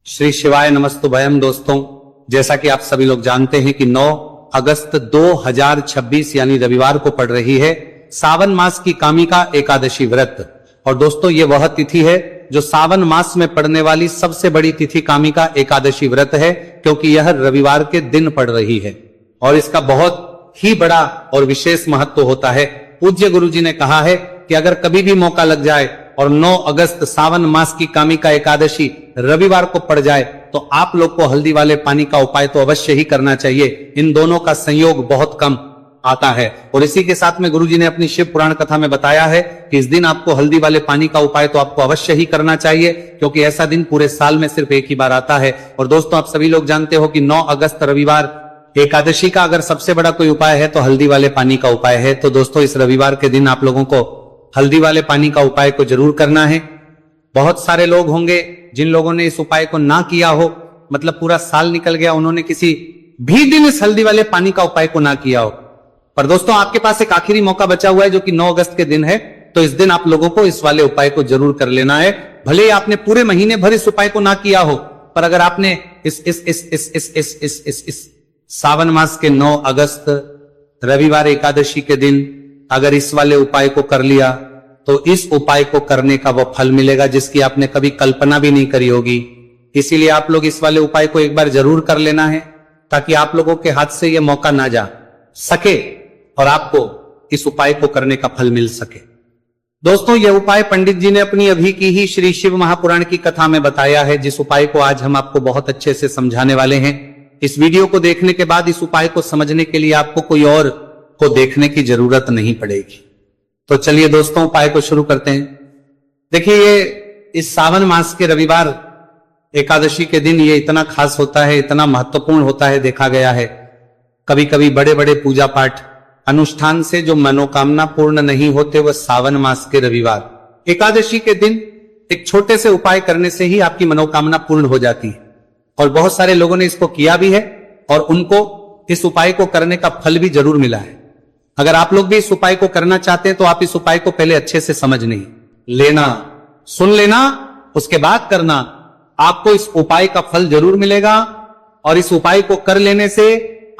श्री शिवाय नमस्तुभयम। दोस्तों, जैसा कि आप सभी लोग जानते हैं कि 9 अगस्त 2026 यानी रविवार को पड़ रही है सावन मास की कामिका एकादशी व्रत। और दोस्तों, ये वह तिथि है जो सावन मास में पड़ने वाली सबसे बड़ी तिथि कामिका एकादशी व्रत है, क्योंकि यह रविवार के दिन पड़ रही है और इसका बहुत ही बड़ा और विशेष महत्व होता है। पूज्य गुरु जी ने कहा है कि अगर कभी भी मौका लग जाए और 9 अगस्त सावन मास की कामिका एकादशी रविवार को पड़ जाए तो आप लोग को हल्दी वाले पानी का उपाय तो अवश्य ही करना चाहिए। इन दोनों का संयोग बहुत कम आता है। और इसी के साथ में गुरुजी ने अपनी शिव पुराण कथा में बताया है कि इस दिन आपको हल्दी वाले पानी का उपाय तो आपको अवश्य ही करना चाहिए, क्योंकि ऐसा दिन पूरे साल में सिर्फ एक ही बार आता है। और दोस्तों, आप सभी लोग जानते हो कि 9 अगस्त रविवार एकादशी का अगर सबसे बड़ा कोई उपाय है तो हल्दी वाले पानी का उपाय है। तो दोस्तों, इस रविवार के दिन आप लोगों को हल्दी वाले पानी का उपाय को जरूर करना है। बहुत सारे लोग होंगे जिन लोगों ने इस उपाय को ना किया हो, मतलब पूरा साल निकल गया, उन्होंने किसी भी दिन इस हल्दी वाले पानी का उपाय को ना किया हो। पर दोस्तों, आपके पास एक आखिरी मौका बचा हुआ है जो कि 9 अगस्त के दिन है। तो इस दिन आप लोगों को इस वाले उपाय को जरूर कर लेना है। भले ही आपने पूरे महीने भर इस उपाय को ना किया हो, पर अगर आपने इस सावन मास के 9 अगस्त रविवार एकादशी के दिन अगर इस वाले उपाय को कर लिया तो इस उपाय को करने का वो फल मिलेगा जिसकी आपने कभी कल्पना भी नहीं करी होगी। इसीलिए आप लोग इस वाले उपाय को एक बार जरूर कर लेना है, ताकि आप लोगों के हाथ से यह मौका ना जा सके और आपको इस उपाय को करने का फल मिल सके। दोस्तों, यह उपाय पंडित जी ने अपनी अभी की ही श्री शिव महापुराण की कथा में बताया है, जिस उपाय को आज हम आपको बहुत अच्छे से समझाने वाले हैं। इस वीडियो को देखने के बाद इस उपाय को समझने के लिए आपको कोई और को देखने की जरूरत नहीं पड़ेगी। तो चलिए दोस्तों, उपाय को शुरू करते हैं। देखिए, ये इस सावन मास के रविवार एकादशी के दिन ये इतना खास होता है, इतना महत्वपूर्ण होता है। देखा गया है कभी कभी बड़े बड़े पूजा पाठ अनुष्ठान से जो मनोकामना पूर्ण नहीं होते, वह सावन मास के रविवार एकादशी के दिन एक छोटे से उपाय करने से ही आपकी मनोकामना पूर्ण हो जाती है। और बहुत सारे लोगों ने इसको किया भी है और उनको इस उपाय को करने का फल भी जरूर मिला है। अगर आप लोग भी इस उपाय को करना चाहते हैं तो आप इस उपाय को पहले अच्छे से समझ लेना, सुन लेना, उसके बाद करना। आपको इस उपाय का फल जरूर मिलेगा। और इस उपाय को कर लेने से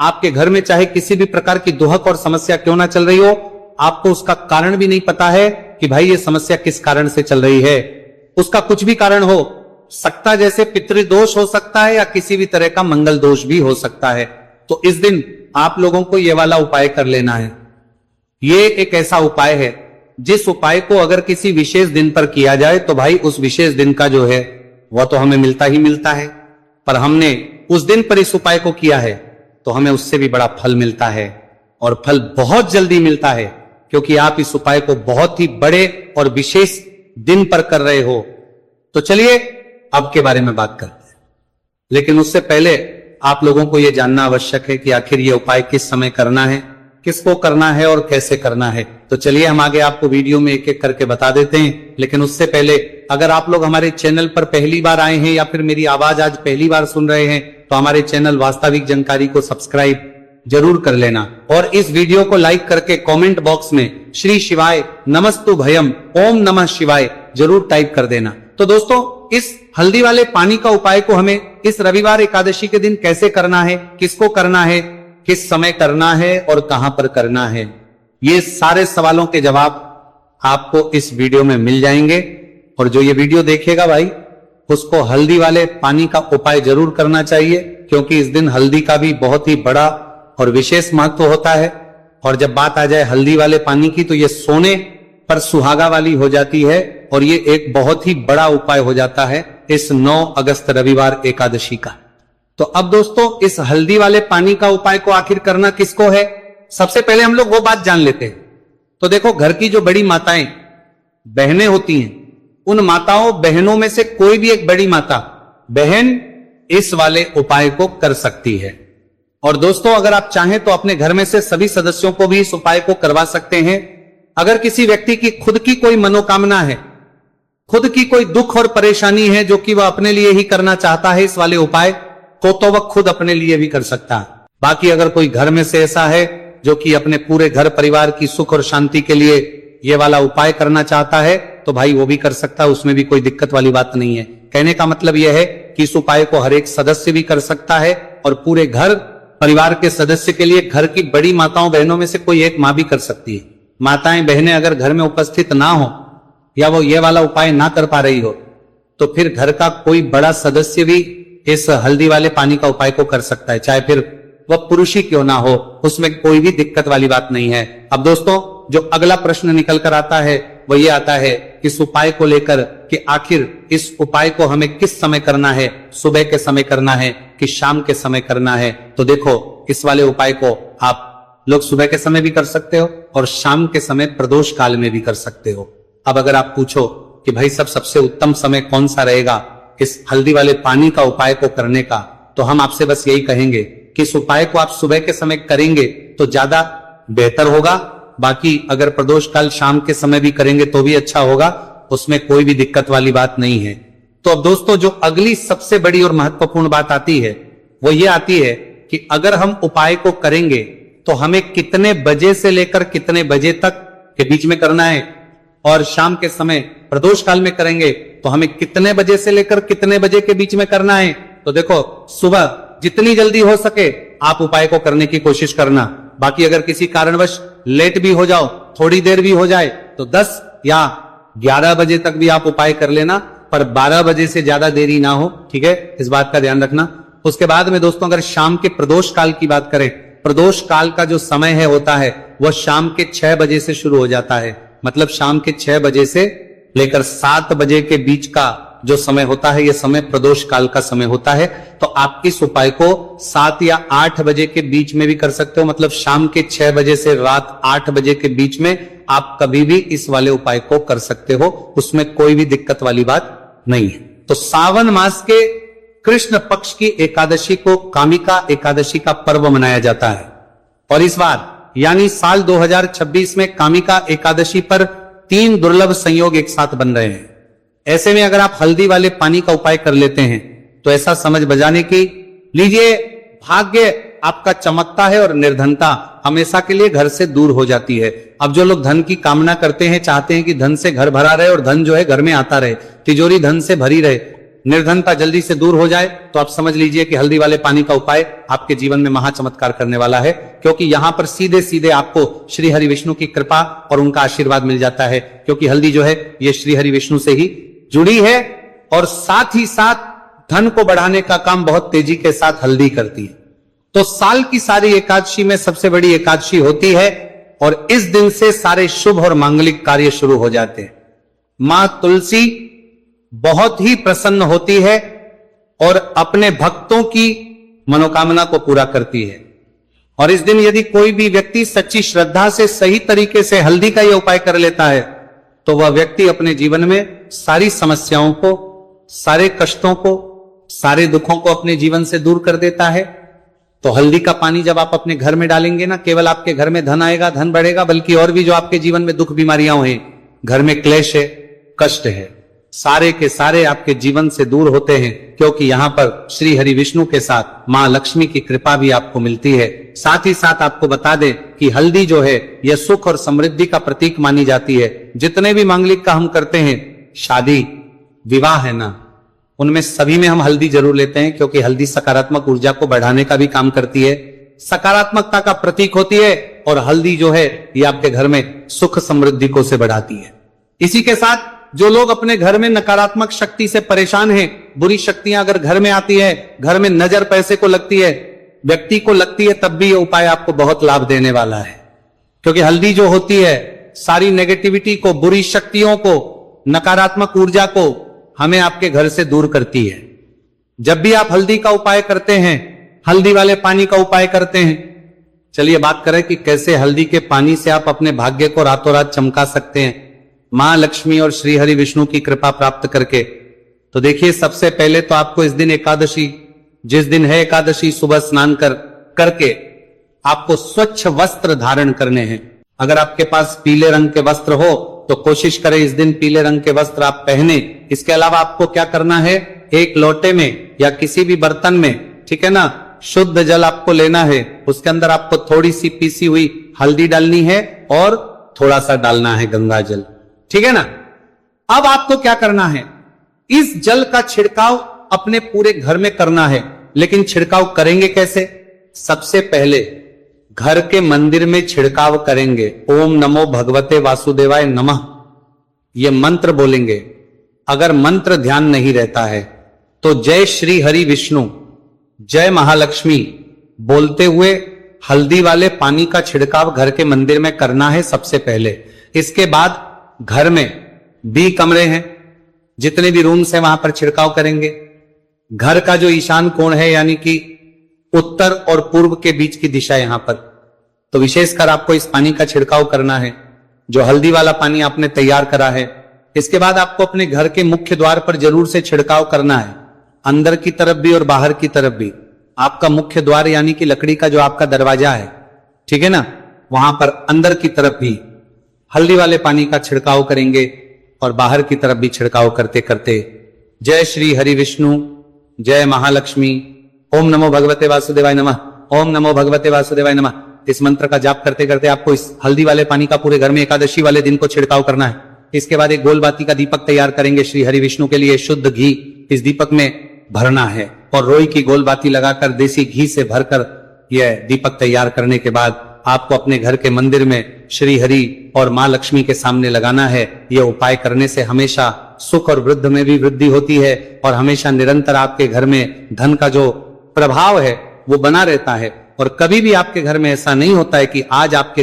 आपके घर में चाहे किसी भी प्रकार की दुहक और समस्या क्यों ना चल रही हो, आपको उसका कारण भी नहीं पता है कि भाई ये समस्या किस कारण से चल रही है। उसका कुछ भी कारण हो सकता, जैसे पितृदोष हो सकता है या किसी भी तरह का मंगल दोष भी हो सकता है। तो इस दिन आप लोगों को यह वाला उपाय कर लेना है। ये एक ऐसा उपाय है जिस उपाय को अगर किसी विशेष दिन पर किया जाए तो भाई उस विशेष दिन का जो है वह तो हमें मिलता ही मिलता है, पर हमने उस दिन पर इस उपाय को किया है तो हमें उससे भी बड़ा फल मिलता है। और फल बहुत जल्दी मिलता है, क्योंकि आप इस उपाय को बहुत ही बड़े और विशेष दिन पर कर रहे हो। तो चलिए अब के बारे में बात करते हैं, लेकिन उससे पहले आप लोगों को यह जानना आवश्यक है कि आखिर यह उपाय किस समय करना है, किसको करना है और कैसे करना है। तो चलिए हम आगे आपको वीडियो में एक एक करके बता देते हैं। लेकिन उससे पहले अगर आप लोग हमारे चैनल पर पहली बार आए हैं या फिर मेरी आवाज आज पहली बार सुन रहे हैं तो हमारे चैनल वास्तविक जानकारी को सब्सक्राइब जरूर कर लेना और इस वीडियो को लाइक करके कमेंट बॉक्स में श्री शिवाय नमस्तुभयम ओम नमः शिवाय जरूर टाइप कर देना। तो दोस्तों, इस हल्दी वाले पानी का उपाय को हमें इस रविवार एकादशी के दिन कैसे करना है, किसको करना है, किस समय करना है और कहां पर करना है, ये सारे सवालों के जवाब आपको इस वीडियो में मिल जाएंगे। और जो ये वीडियो देखेगा भाई, उसको हल्दी वाले पानी का उपाय जरूर करना चाहिए, क्योंकि इस दिन हल्दी का भी बहुत ही बड़ा और विशेष महत्व होता है। और जब बात आ जाए हल्दी वाले पानी की तो ये सोने पर सुहागा वाली हो जाती है और ये एक बहुत ही बड़ा उपाय हो जाता है इस 9 अगस्त रविवार एकादशी का। तो अब दोस्तों, इस हल्दी वाले पानी का उपाय को आखिर करना किसको है, सबसे पहले हम लोग वो बात जान लेते हैं। तो देखो, घर की जो बड़ी माताएं बहनें होती हैं, उन माताओं बहनों में से कोई भी एक बड़ी माता बहन इस वाले उपाय को कर सकती है। और दोस्तों, अगर आप चाहें तो अपने घर में से सभी सदस्यों को भी इस उपाय को करवा सकते हैं। अगर किसी व्यक्ति की खुद की कोई मनोकामना है, खुद की कोई दुख और परेशानी है जो कि वह अपने लिए ही करना चाहता है इस वाले उपाय को, तो वह खुद अपने लिए भी कर सकता है। बाकी अगर कोई घर में से ऐसा है जो कि अपने पूरे घर परिवार की सुख और शांति के लिए ये वाला उपाय करना चाहता है तो भाई वो भी कर सकता है, उसमें भी कोई दिक्कत वाली बात नहीं है। कहने का मतलब यह है कि इस उपाय को हर एक सदस्य भी कर सकता है और पूरे घर परिवार के सदस्य के लिए घर की बड़ी माताओं बहनों में से कोई एक मां भी कर सकती है। माताएं बहनें अगर घर में उपस्थित ना हो या वो ये वाला उपाय ना कर पा रही हो तो फिर घर का कोई बड़ा सदस्य भी इस हल्दी वाले पानी का उपाय को कर सकता है, चाहे फिर वह पुरुष ही क्यों ना हो, उसमें कोई भी दिक्कत वाली बात नहीं है। अब दोस्तों, जो अगला प्रश्न निकल कर आता है वो ये आता है इस उपाय को लेकर कि आखिर इस उपाय को हमें किस समय करना है, सुबह के समय करना है कि शाम के समय करना है। तो देखो, इस वाले उपाय को आप लोग सुबह के समय भी कर सकते हो और शाम के समय प्रदोष काल में भी कर सकते हो। अब अगर आप पूछो कि भाई सबसे उत्तम समय कौन सा रहेगा इस हल्दी वाले पानी का उपाय को करने का, तो हम आपसे बस यही कहेंगे कि इस उपाय को आप सुबह के समय करेंगे तो ज्यादा बेहतर होगा। बाकी अगर प्रदोष काल शाम के समय भी करेंगे तो भी अच्छा होगा, उसमें कोई भी दिक्कत वाली बात नहीं है। तो अब दोस्तों, जो अगली सबसे बड़ी और महत्वपूर्ण बात आती है वो ये आती है कि अगर हम उपाय को करेंगे तो हमें कितने बजे से लेकर कितने बजे तक के बीच में करना है, और शाम के समय प्रदोष काल में करेंगे तो हमें कितने बजे से लेकर कितने बजे के बीच में करना है। तो देखो, सुबह जितनी जल्दी हो सके आप उपाय को करने की कोशिश करना। बाकी अगर किसी कारणवश लेट भी हो जाओ, थोड़ी देर भी हो जाए, तो 10 या 11 बजे तक भी आप उपाय कर लेना, पर 12 बजे से ज्यादा देरी ना हो, ठीक है, इस बात का ध्यान रखना। उसके बाद में दोस्तों, अगर शाम के प्रदोष काल की बात करें, प्रदोष काल का जो समय है होता है वह शाम के 6 बजे से शुरू हो जाता है। मतलब शाम के 6 बजे से लेकर 7 बजे के बीच का जो समय होता है, यह समय प्रदोष काल का समय होता है। तो आप इस उपाय को 7 या 8 बजे के बीच में भी कर सकते हो। मतलब शाम के 6 बजे से रात 8 बजे के बीच में आप कभी भी इस वाले उपाय को कर सकते हो, उसमें कोई भी दिक्कत वाली बात नहीं है। तो सावन मास के कृष्ण पक्ष की एकादशी को कामिका एकादशी का पर्व मनाया जाता है, और इस बार यानी साल 2026 में कामिका एकादशी पर 3 दुर्लभ संयोग एक साथ बन रहे हैं। ऐसे में अगर आप हल्दी वाले पानी का उपाय कर लेते हैं तो ऐसा समझ बजाने की लीजिए, भाग्य आपका चमकता है और निर्धनता हमेशा के लिए घर से दूर हो जाती है। अब जो लोग धन की कामना करते हैं, चाहते हैं कि धन से घर भरा रहे और धन जो है घर में आता रहे, तिजोरी धन से भरी रहे, निर्धनता जल्दी से दूर हो जाए, तो आप समझ लीजिए कि हल्दी वाले पानी का उपाय आपके जीवन में महाचमत्कार करने वाला है। क्योंकि यहां पर सीधे सीधे आपको श्री हरि विष्णु की कृपा और उनका आशीर्वाद मिल जाता है, क्योंकि हल्दी जो है ये श्री हरि विष्णु से ही जुड़ी है, और साथ ही साथ धन को बढ़ाने का काम बहुत तेजी के साथ हल्दी करती है। तो साल की सारी एकादशी में सबसे बड़ी एकादशी होती है, और इस दिन से सारे शुभ और मांगलिक कार्य शुरू हो जाते हैं। मां तुलसी बहुत ही प्रसन्न होती है और अपने भक्तों की मनोकामना को पूरा करती है। और इस दिन यदि कोई भी व्यक्ति सच्ची श्रद्धा से सही तरीके से हल्दी का यह उपाय कर लेता है तो वह व्यक्ति अपने जीवन में सारी समस्याओं को, सारे कष्टों को, सारे दुखों को अपने जीवन से दूर कर देता है। तो हल्दी का पानी जब आप अपने घर में डालेंगे ना, केवल आपके घर में धन आएगा, धन बढ़ेगा, बल्कि और भी जो आपके जीवन में दुख बीमारियां हैं, घर में क्लेश है, कष्ट है, सारे के सारे आपके जीवन से दूर होते हैं। क्योंकि यहां पर श्री हरि विष्णु के साथ मां लक्ष्मी की कृपा भी आपको मिलती है। साथ ही साथ आपको बता दें कि हल्दी जो है यह सुख और समृद्धि का प्रतीक मानी जाती है। जितने भी मांगलिक का हम करते हैं, शादी विवाह है ना, उनमें सभी में हम हल्दी जरूर लेते हैं, क्योंकि हल्दी सकारात्मक ऊर्जा को बढ़ाने का भी काम करती है, सकारात्मकता का प्रतीक होती है, और हल्दी जो है ये आपके घर में सुख समृद्धि को से बढ़ाती है। इसी के साथ जो लोग अपने घर में नकारात्मक शक्ति से परेशान हैं, बुरी शक्तियां अगर घर में आती है, घर में नजर पैसे को लगती है, व्यक्ति को लगती है, तब भी यह उपाय आपको बहुत लाभ देने वाला है। क्योंकि हल्दी जो होती है सारी नेगेटिविटी को, बुरी शक्तियों को, नकारात्मक ऊर्जा को हमें आपके घर से दूर करती है। जब भी आप हल्दी का उपाय करते हैं, हल्दी वाले पानी का उपाय करते हैं, चलिए बात करें कि कैसे हल्दी के पानी से आप अपने भाग्य को रातों रात चमका सकते हैं मां लक्ष्मी और श्री हरि विष्णु की कृपा प्राप्त करके। तो देखिए, सबसे पहले तो आपको इस दिन एकादशी, जिस दिन है एकादशी, सुबह स्नान करके आपको स्वच्छ वस्त्र धारण करने हैं। अगर आपके पास पीले रंग के वस्त्र हो तो कोशिश करें इस दिन पीले रंग के वस्त्र आप पहने। इसके अलावा आपको क्या करना है, एक लोटे में या किसी भी बर्तन में, ठीक है ना, शुद्ध जल आपको लेना है। उसके अंदर आपको थोड़ी सी पीसी हुई हल्दी डालनी है और थोड़ा सा डालना है गंगा जल, ठीक है ना। अब आपको क्या करना है, इस जल का छिड़काव अपने पूरे घर में करना है। लेकिन छिड़काव करेंगे कैसे? सबसे पहले घर के मंदिर में छिड़काव करेंगे। ओम नमो भगवते वासुदेवाय नमः, यह मंत्र बोलेंगे। अगर मंत्र ध्यान नहीं रहता है तो जय श्री हरि विष्णु, जय महालक्ष्मी बोलते हुए हल्दी वाले पानी का छिड़काव घर के मंदिर में करना है सबसे पहले। इसके बाद घर में भी कमरे हैं, जितने भी रूम्स हैं वहां पर छिड़काव करेंगे। घर का जो ईशान कोण है, यानी कि उत्तर और पूर्व के बीच की दिशा यहां पर, तो विशेषकर आपको इस पानी का छिड़काव करना है, जो हल्दी वाला पानी आपने तैयार करा है। इसके बाद आपको अपने घर के मुख्य द्वार पर जरूर से छिड़काव करना है, अंदर की तरफ भी और बाहर की तरफ भी। आपका मुख्य द्वार यानी कि लकड़ी का जो आपका दरवाजा है, ठीक है ना, वहां पर अंदर की तरफ भी हल्दी वाले पानी का छिड़काव करेंगे और बाहर की तरफ भी छिड़काव करते करते जय श्री हरि विष्णु, जय महालक्ष्मी, ओम नमो भगवते वासुदेवाय नमः, ओम नमो भगवते वासुदेवाय नमः, इस मंत्र का जाप करते करते आपको इस हल्दी वाले पानी का पूरे घर में एकादशी वाले दिन को छिड़काव करना है। इसके बाद एक गोल बाती का दीपक तैयार करेंगे। श्री हरि विष्णु के लिए शुद्ध घी इस दीपक में भरना है और रोई की गोल बाती लगाकर देसी घी से भरकर यह दीपक तैयार करने के बाद आपको अपने घर के मंदिर में श्री हरि और मां लक्ष्मी के सामने लगाना है। यह उपाय करने से हमेशा सुख और वृद्धि में भी वृद्धि होती है और हमेशा निरंतर आपके घर में धन का जो प्रभाव है वो बना रहता है। और कभी भी आपके घर में ऐसा नहीं होता है कि आज आपके घर